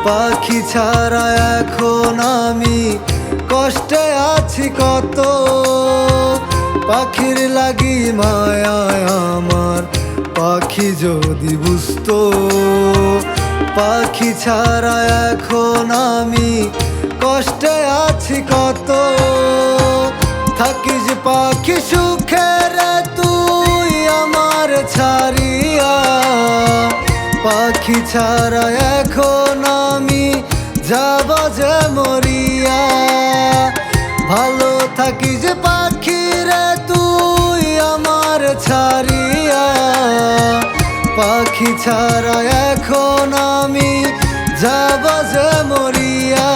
পাখি ছাড়া এখন আমি কষ্টে আছি কত। পাখির লাগি মায়ায় আমার পাখি যদি বুঝতো। পাখি ছাড়া এখন আমি কষ্টে আছি কত। থাকিস পাখি সুখে রে তুই আমার ছাড়িয়া। পাখি ছাড়া এখন আমি যাব যে মরিয়া। ভালো থাকিস পাখি রে তুই আমার ছাড়িয়া। পাখি ছাড়া এখন আমি যাব যে মরিয়া।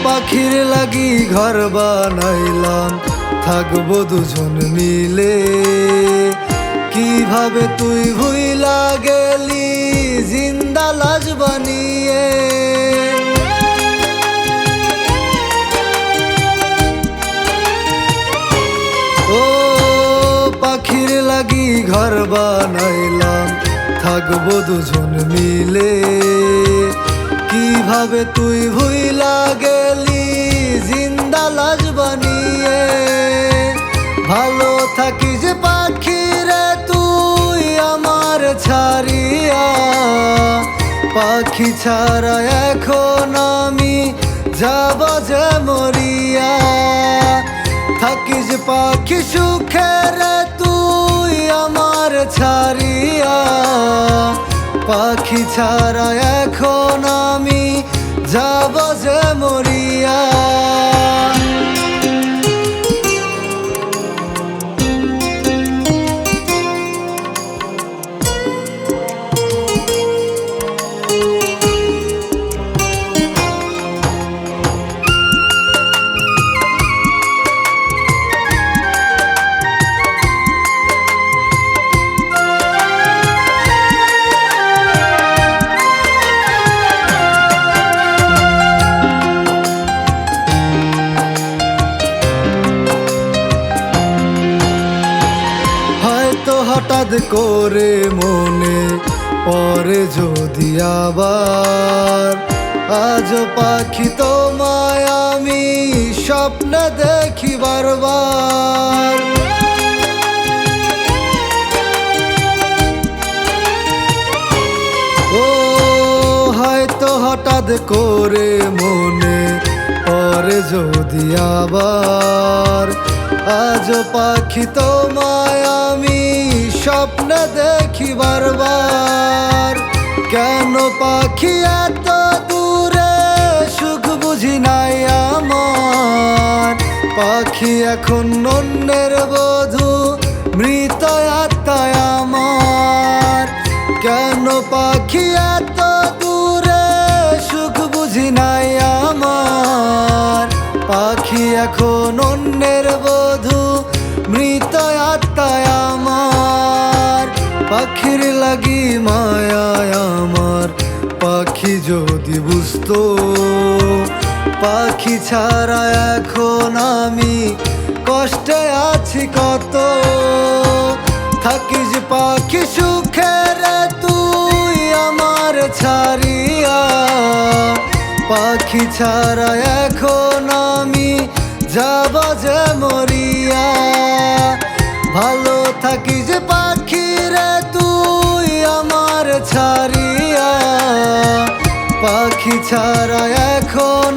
পাখির লাগি ঘর বানাইলাম থাকবো দুজন মিলে। কিভাবে তুই ভুইলা গেলি জিন্দা লাশ বানিয়ে। ও পাখির লাগি ঘর বানাইলাম থাকবো দুজন মিলে। কিভাবে তুই ভুইলা গেলি জিন্দা লাশ বানিয়ে। ভালো থাকিস পাখি রে তুই আমার ছাড়িয়া। পাখি ছাড়া এখন আমি যাব যে মরিয়া। থাকিস পাখি সুখে রে তুই আমার ছাড়িয়া। পাখি ছাড়া এখন আমি যাব যে মরিয়া। হঠাৎ করে মনে পড়ে যদি আবার। আজ পাখি তোমায় আমি স্বপ্নে দেখি বারবার। ও হয়তো হঠাৎ করে মনে পড়ে যদি আবার। আজ পাখি তোমায় আমি স্বপ্নে দেখি বারবার। কেন পাখি এত দূরে সুখ বুঝি নাই আমার। পাখি এখন অন্যের বধূ মৃত আত্মায় আমার। কেন পাখি এত দূরে সুখ বুঝি নাই আমার। পাখি এখন অন্যের বধূ মৃত আত্মায় আমার। পাখির লাগি মায়ায় আমার পাখি যদি বুঝতো। পাখি ছাড়া এখন আমি কষ্টে আছি কত। থাকিস পাখি সুখে রে তুই আমার ছাড়িয়া। পাখি ছাড়া এখন আমি যাব যে মরিয়া। ভালো থাকিস পাখি রে তুই আমার ছাড়িয়া। পাখি ছাড়া এখন